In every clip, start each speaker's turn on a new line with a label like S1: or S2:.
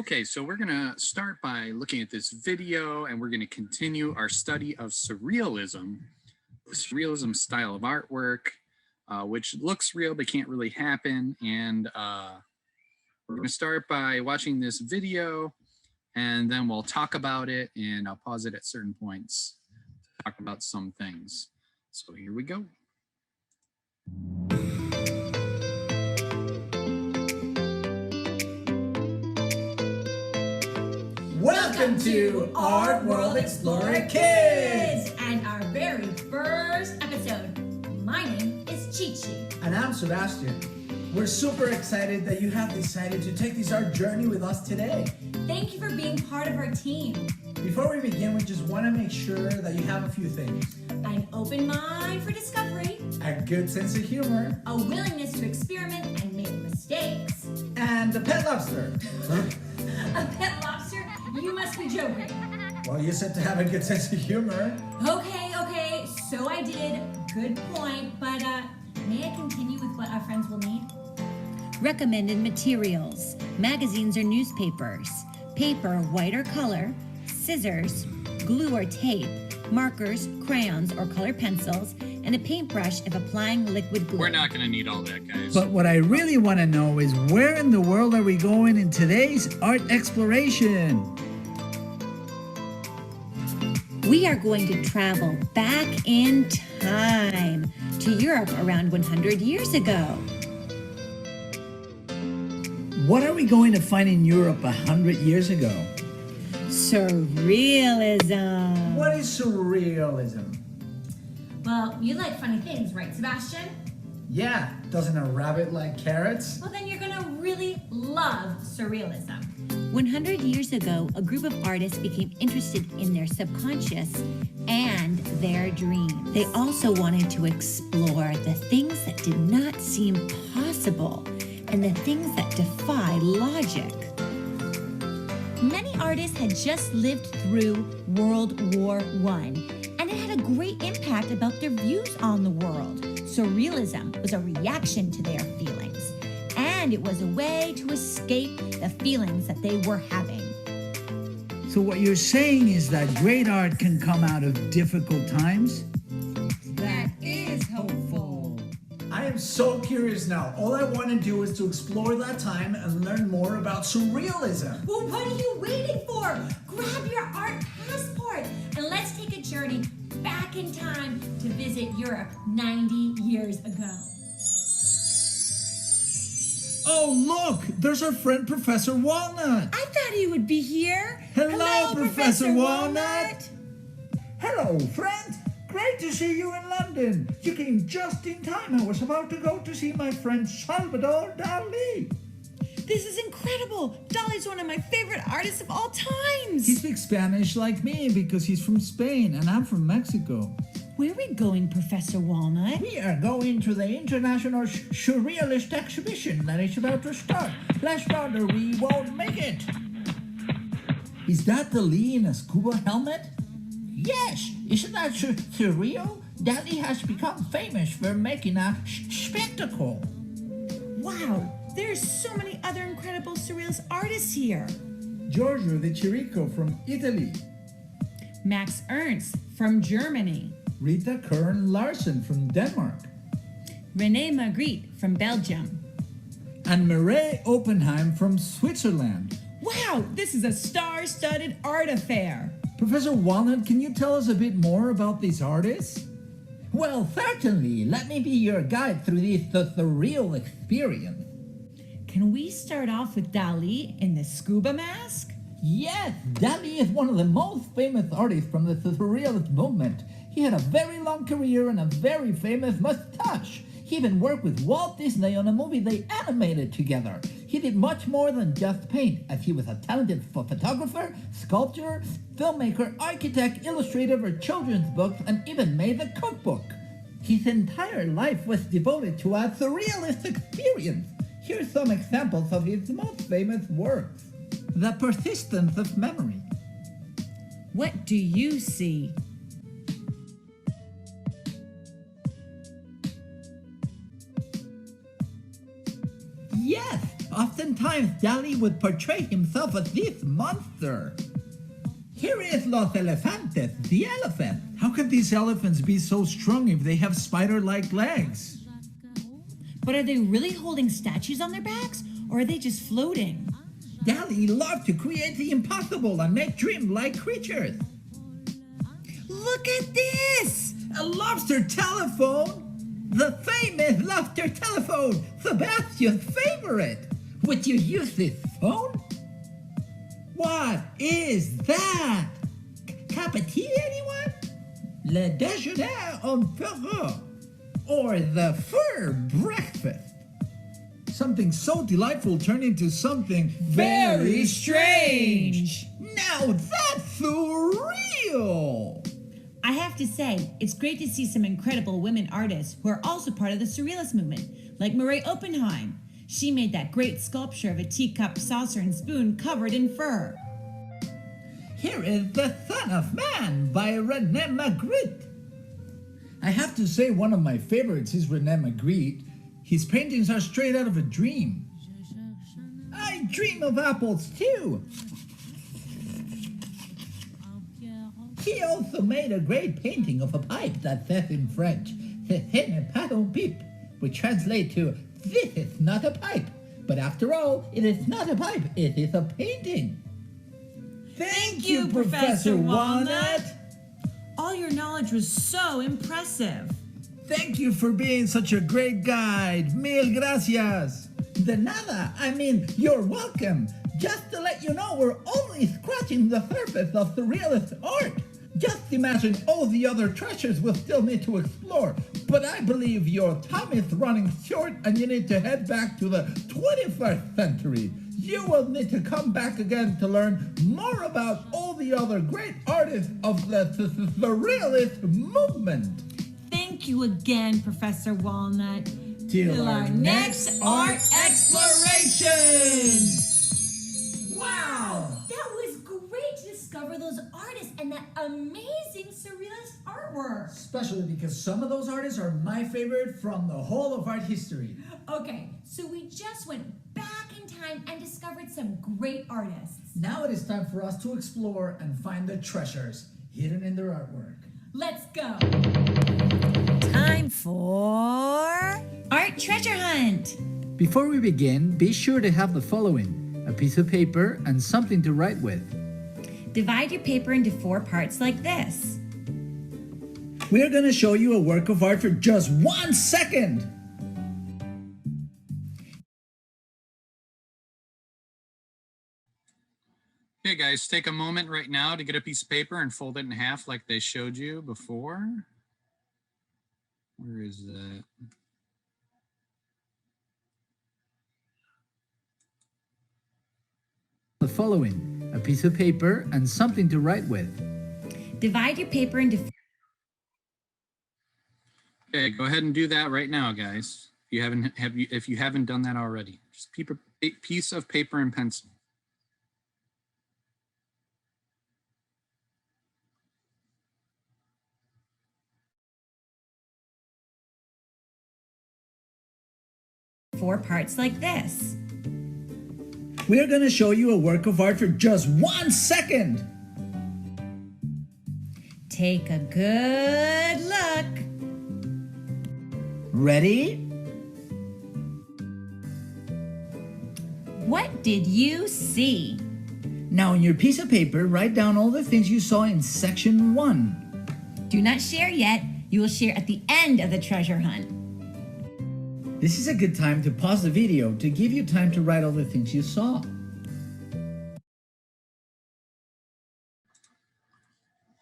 S1: Okay, so we're going to start by looking at this video and we're going to continue our study of surrealism, the surrealism style of artwork, which looks real but can't really happen. And we're going to start by watching this video and then we'll talk about it, and I'll pause it at certain points to talk about some things. So here we go.
S2: Welcome to Art World Explorer Kids!
S3: And our very first episode. My name is Chi-Chi.
S2: And I'm Sebastian. We're super excited that you have decided to take this art journey with us today.
S3: Thank you for being part of our team.
S2: Before we begin, we just want to make sure that you have a few things.
S3: An open mind for discovery,
S2: A good sense of humor,
S3: a willingness to experiment and make mistakes,
S2: and a pet lobster.
S3: a pet lobster. You must be joking.
S2: Well, you said to have a good sense of humor.
S3: Okay, so I did. Good point, but may I continue with what our friends will need?
S4: Recommended materials: magazines or newspapers, paper, white or color, scissors, glue or tape, markers, crayons or color pencils, and a paintbrush if applying liquid glue.
S1: We're not going to need all that, guys.
S5: But what I really want to know is, where in the world are we going in today's art exploration?
S4: We are going to travel back in time to Europe around 100 years ago.
S5: What are we going to find in Europe 100 years ago?
S4: Surrealism.
S2: What is surrealism?
S3: Well, you like funny things, right, Sebastian?
S2: Yeah, doesn't a rabbit like carrots?
S3: Well, then you're gonna really love surrealism.
S4: 100 years ago, a group of artists became interested in their subconscious and their dreams. They also wanted to explore the things that did not seem possible and the things that defy logic. Many artists had just lived through World War I, and it had a great impact about their views on the world. Surrealism was a reaction to their feelings, and it was a way to escape the feelings that they were having.
S5: So what you're saying is that great art can come out of difficult times?
S4: That is hopeful.
S2: I am so curious now. All I want to do is to explore that time and learn more about surrealism.
S3: Well, what are you waiting for? Grab your art passport and let's take a journey back in time to visit Europe 90 years ago.
S5: Oh, look! There's our friend Professor Walnut!
S4: I thought he would be here.
S5: Hello, Professor Walnut!
S6: Hello, friend. Great to see you in London. You came just in time. I was about to go to see my friend Salvador Dali.
S4: This is incredible. Dali's one of my favorite artists of all times.
S5: He speaks Spanish like me because he's from Spain and I'm from Mexico.
S4: Where are we going, Professor Walnut?
S6: We are going to the International Surrealist Exhibition that is about to start. Let's run or we won't make it.
S5: Is that Dali in a scuba helmet?
S6: Yes, isn't that surreal? Dali has become famous for making a spectacle.
S4: Wow, there's so many other incredible surrealist artists here.
S5: Giorgio de Chirico from Italy.
S4: Max Ernst from Germany.
S5: Rita Kern Larsen from Denmark.
S4: René Magritte from Belgium.
S5: And Mireille Oppenheim from Switzerland.
S4: Wow, this is a star-studded art affair.
S5: Professor Walnut, can you tell us a bit more about these artists?
S6: Well, certainly. Let me be your guide through the surreal experience.
S4: Can we start off with Dali in the scuba mask?
S6: Yes, Dali is one of the most famous artists from the surrealist movement. He had a very long career and a very famous mustache. He even worked with Walt Disney on a movie they animated together. He did much more than just paint, as he was a talented photographer, sculptor, filmmaker, architect, illustrator for children's books, and even made a cookbook. His entire life was devoted to a surrealist experience. Here's some examples of his most famous works.
S5: The persistence of memory.
S4: What do you see?
S6: Yes,
S5: Oftentimes, Dali would portray himself as this monster. Here is Los Elefantes, the elephant.
S2: How could these elephants be so strong if they have spider-like legs?
S4: But are they really holding statues on their backs, or are they just floating?
S5: Dali loved to create the impossible and make dream-like creatures.
S4: Look at this!
S5: A lobster telephone? The famous lobster telephone, Sebastian's favorite. Would you use this phone? What is that? Cup of tea, anyone? Le déjeuner en feu. Or the fur breakfast.
S2: Something so delightful turned into something
S5: Very strange. Now that's surreal.
S4: I have to say, it's great to see some incredible women artists who are also part of the surrealist movement, like Marie Oppenheim. She made that great sculpture of a teacup, saucer, and spoon covered in fur.
S5: Here is The Son of Man by René Magritte.
S2: I have to say one of my favorites is René Magritte. His paintings are straight out of a dream.
S5: I dream of apples too. He also made a great painting of a pipe that says in French, "Ce n'est pas un pipe," which translates to, "This is not a pipe." But after all, it is not a pipe, it is a painting.
S4: Thank you, Professor Walnut. All your knowledge was so impressive.
S2: Thank you for being such a great guide. Mil gracias.
S5: De nada, I mean, you're welcome. Just to let you know, we're only scratching the surface of surrealist art. Just imagine all the other treasures we'll still need to explore. But I believe your time is running short and you need to head back to the 21st century. You will need to come back again to learn more about all the other great artists of the surrealist movement.
S4: Thank you again, Professor Walnut.
S2: Till our next art
S5: exploration!
S3: Wow! That was great to discover those artists and that amazing surrealist artwork.
S2: Especially because some of those artists are my favorite from the whole of art history.
S3: Okay, so we just went back in time and discovered some great artists.
S2: Now it is time for us to explore and find the treasures hidden in their artwork.
S3: Let's go.
S4: Time for Art Treasure Hunt.
S5: Before we begin, be sure to have the following: a piece of paper and something to write with.
S4: Divide your paper into 4 parts like this.
S2: We're going to show you a work of art for just 1 second.
S1: Okay, guys, take a moment right now to get a piece of paper and fold it in half like they showed you before. Where is that?
S5: The following: a piece of paper and something to write with.
S4: Divide your paper into
S1: Okay, go ahead and do that right now, guys. If you haven't done that already, just a piece of paper and pencil.
S4: four parts like this.
S2: We're going to show you a work of art for just 1 second.
S4: Take a good look.
S2: Ready?
S4: What did you see?
S2: Now on your piece of paper, write down all the things you saw in section 1.
S4: Do not share yet. You will share at the end of the treasure hunt.
S2: This is a good time to pause the video to give you time to write all the things you saw.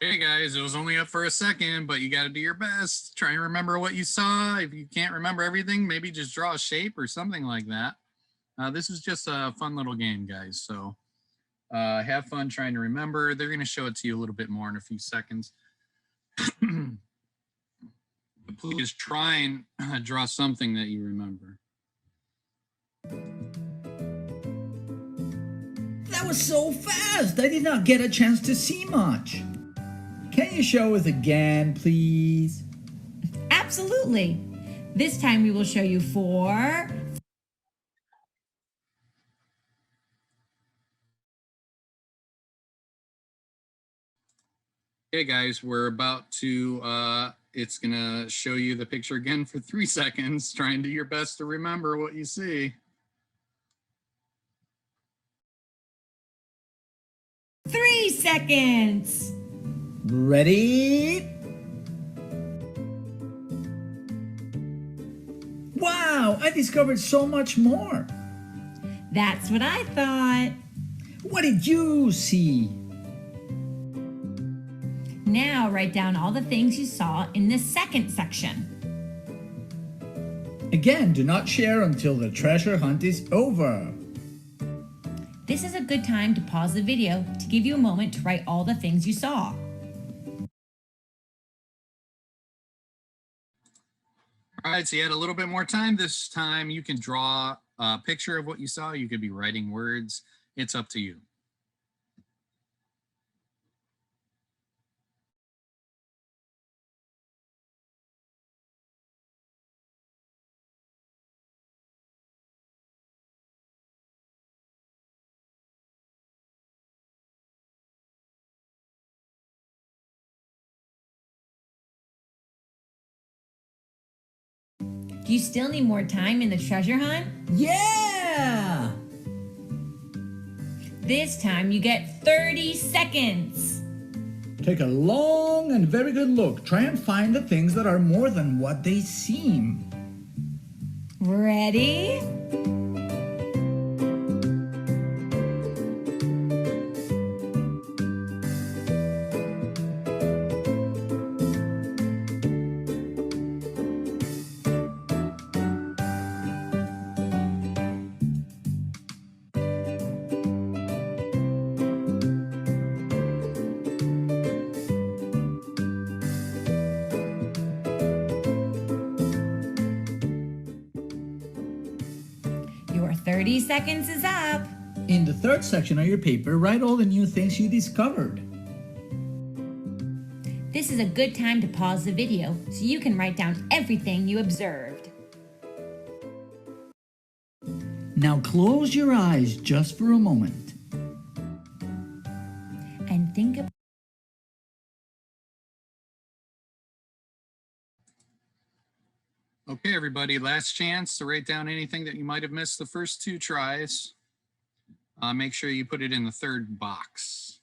S1: Hey guys, it was only up for a second, but you got to do your best. Try and remember what you saw. If you can't remember everything, maybe just draw a shape or something like that. This is just a fun little game, guys. So have fun trying to remember. They're going to show it to you a little bit more in a few seconds. But please try and draw something that you remember.
S2: That was so fast! I did not get a chance to see much. Can you show us again, please?
S4: Absolutely. This time we will show you 4.
S1: Okay, guys, we're about to, it's gonna show you the picture again for 3 seconds. Try and do your best to remember what you see.
S3: 3 seconds.
S2: Ready? Wow, I discovered so much more.
S3: That's what I thought.
S2: What did you see?
S3: Now write down all the things you saw in this second section.
S2: Again, do not share until the treasure hunt is over.
S3: This is a good time to pause the video to give you a moment to write all the things you saw.
S1: All right, so you had a little bit more time. This time you can draw a picture of what you saw. You could be writing words. It's up to you.
S3: Do you still need more time in the treasure hunt?
S2: Yeah!
S3: This time you get 30 seconds.
S2: Take a long and very good look. Try and find the things that are more than what they seem.
S3: Ready? Your 30 seconds is up.
S2: In the third section of your paper, write all the new things you discovered.
S3: This is a good time to pause the video so you can write down everything you observed.
S2: Now close your eyes just for a moment.
S3: And think about
S1: Okay, everybody, last chance to write down anything that you might have missed the first 2 tries. Make sure you put it in the third box.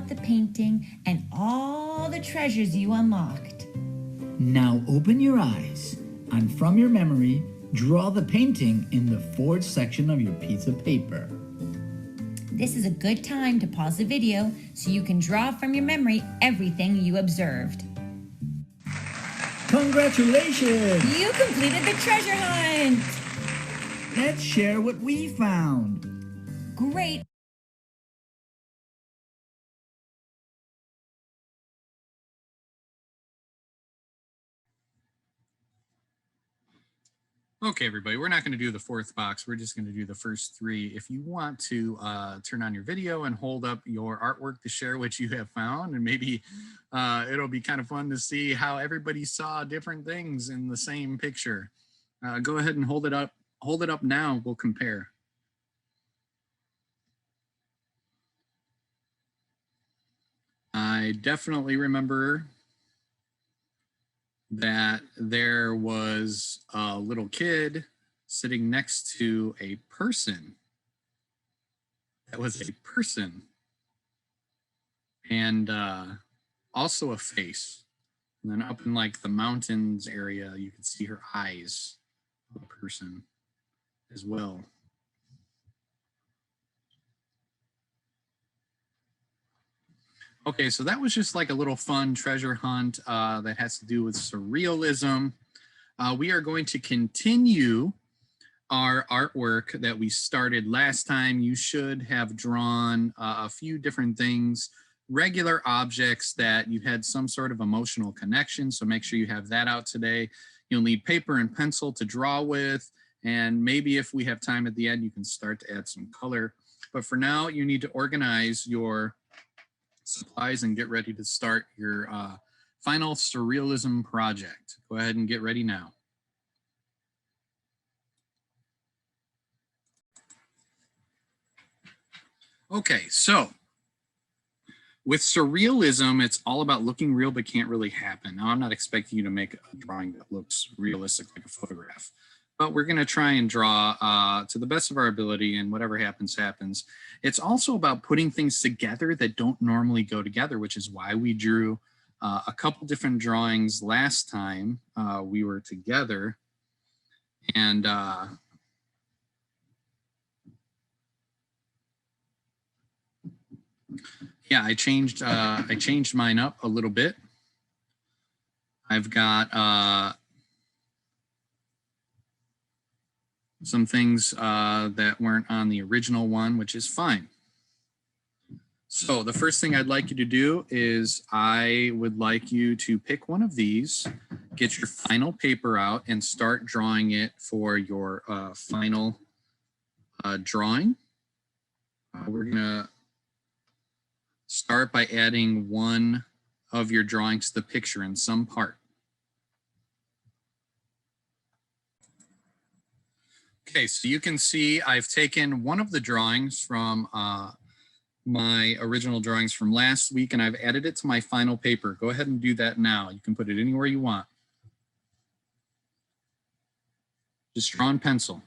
S3: the painting and all the treasures you unlocked.
S2: Now open your eyes and from your memory, draw the painting in the fourth section of your piece of paper.
S3: This is a good time to pause the video so you can draw from your memory everything you observed.
S2: Congratulations!
S3: You completed the treasure hunt!
S2: Let's share what we found.
S3: Great!
S1: Okay, everybody, we're not going to do the fourth box. We're just going to do the first three. If you want to turn on your video and hold up your artwork to share what you have found, and maybe it'll be kind of fun to see how everybody saw different things in the same picture. Go ahead and hold it up. Hold it up now. We'll compare. I definitely remember that there was a little kid sitting next to a person. That was a person. And also a face. And then up in like the mountains area, you could see her eyes of a person as well. Okay, so that was just like a little fun treasure hunt that has to do with surrealism. We are going to continue our artwork that we started last time. You should have drawn a few different things, regular objects that you had some sort of emotional connection. So make sure you have that out today. You'll need paper and pencil to draw with, And maybe if we have time at the end, you can start to add some color. But for now, you need to organize your supplies and get ready to start your final surrealism project. Go ahead and get ready now. Okay, so with surrealism, it's all about looking real but can't really happen. Now, I'm not expecting you to make a drawing that looks realistic like a photograph, but we're going to try and draw to the best of our ability, and whatever happens, happens. It's also about putting things together that don't normally go together, which is why we drew a couple different drawings last time we were together. And yeah, I changed mine up a little bit. I've got some things that weren't on the original one, which is fine. So the first thing I'd like you to do is I would like you to pick one of these, get your final paper out, and start drawing it for your final drawing. We're gonna start by adding one of your drawings to the picture in some part. Okay, so you can see I've taken one of the drawings from my original drawings from last week, and I've added it to my final paper. Go ahead and do that now. You can put it anywhere you want. Just draw in pencil.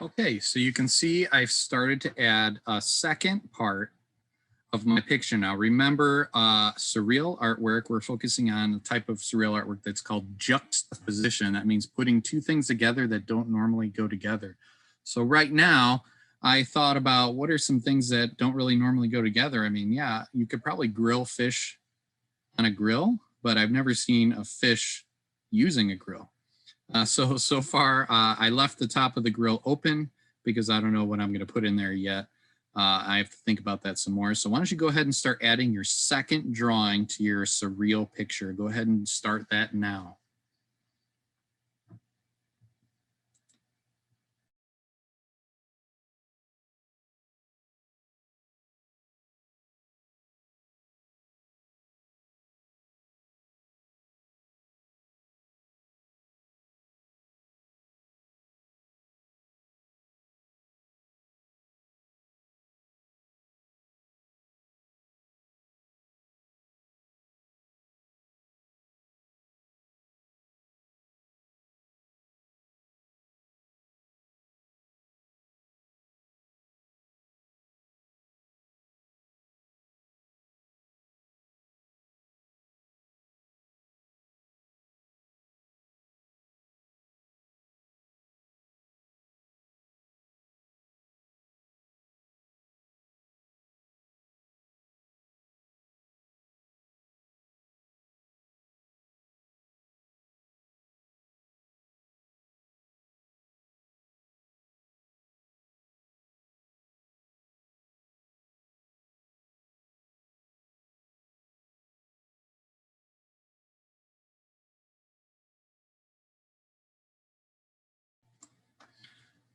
S1: Okay, so you can see I've started to add a second part of my picture now. Remember, surreal artwork, we're focusing on a type of surreal artwork that's called juxtaposition. That means putting two things together that don't normally go together. So right now, I thought about what are some things that don't really normally go together. I mean, yeah, you could probably grill fish on a grill, but I've never seen a fish using a grill. So far, I left the top of the grill open because I don't know what I'm going to put in there yet. I have to think about that some more. So why don't you go ahead and start adding your second drawing to your surreal picture. Go ahead and start that now.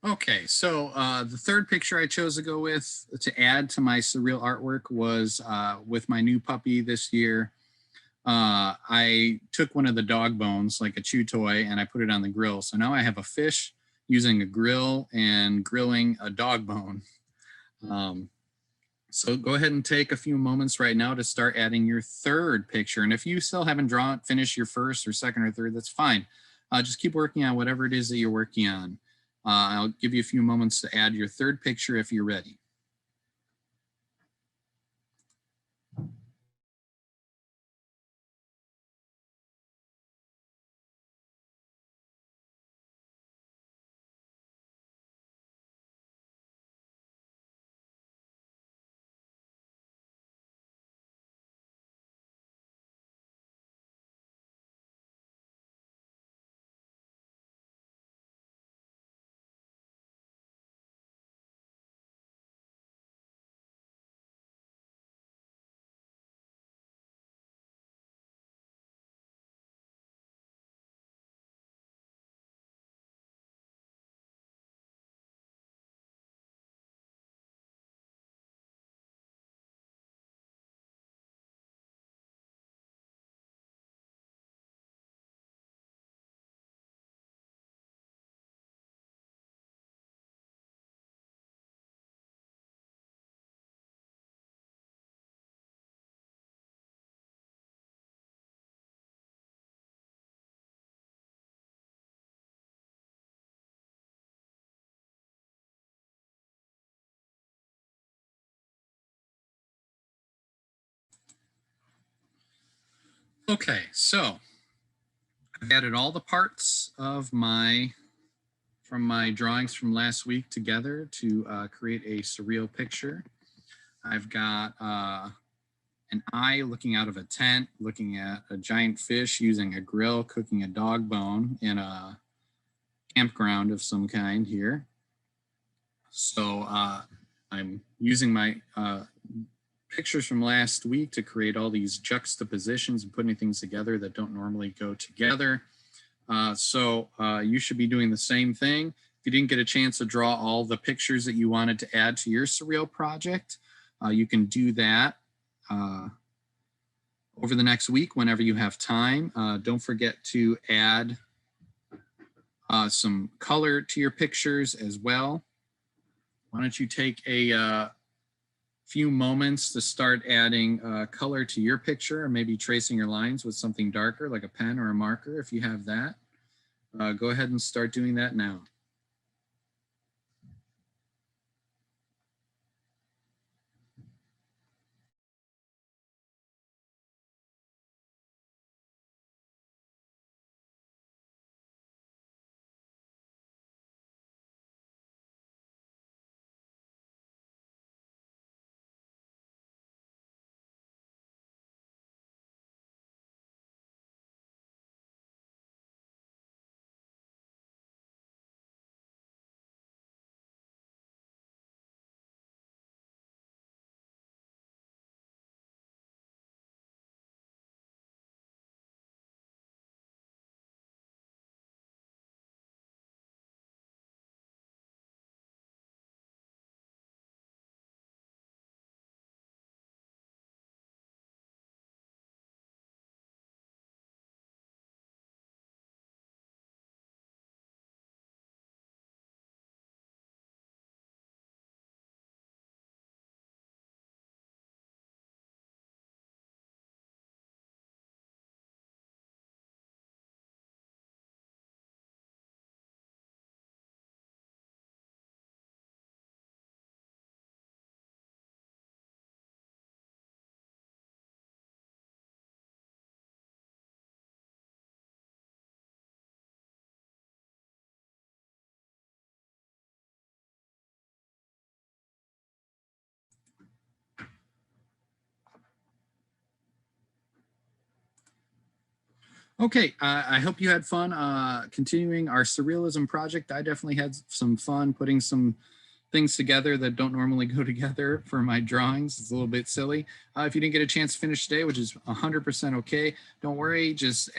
S1: Okay, so the third picture I chose to go with to add to my surreal artwork was with my new puppy this year. I took one of the dog bones, like a chew toy, and I put it on the grill. So now I have a fish using a grill and grilling a dog bone. So go ahead and take a few moments right now to start adding your third picture. And if you still haven't finished your first or second or third, that's fine. Just keep working on whatever it is that you're working on. I'll give you a few moments to add your third picture if you're ready. Okay, so I've added all the parts of my drawings from last week together to create a surreal picture. I've got an eye looking out of a tent, looking at a giant fish using a grill, cooking a dog bone in a campground of some kind here. So I'm using my pictures from last week to create all these juxtapositions and putting things together that don't normally go together. So you should be doing the same thing. If you didn't get a chance to draw all the pictures that you wanted to add to your surreal project, you can do that over the next week whenever you have time. Don't forget to add some color to your pictures as well. Why don't you take a few moments to start adding color to your picture, or maybe tracing your lines with something darker like a pen or a marker if you have that. Go ahead and start doing that now. Okay, I hope you had fun continuing our surrealism project. I definitely had some fun putting some things together that don't normally go together for my drawings. It's a little bit silly. If you didn't get a chance to finish today, which is 100% okay, don't worry. Just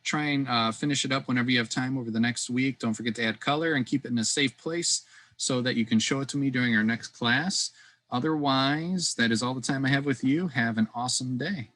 S1: try and finish it up whenever you have time over the next week. Don't forget to add color and keep it in a safe place so that you can show it to me during our next class. Otherwise, that is all the time I have with you. Have an awesome day.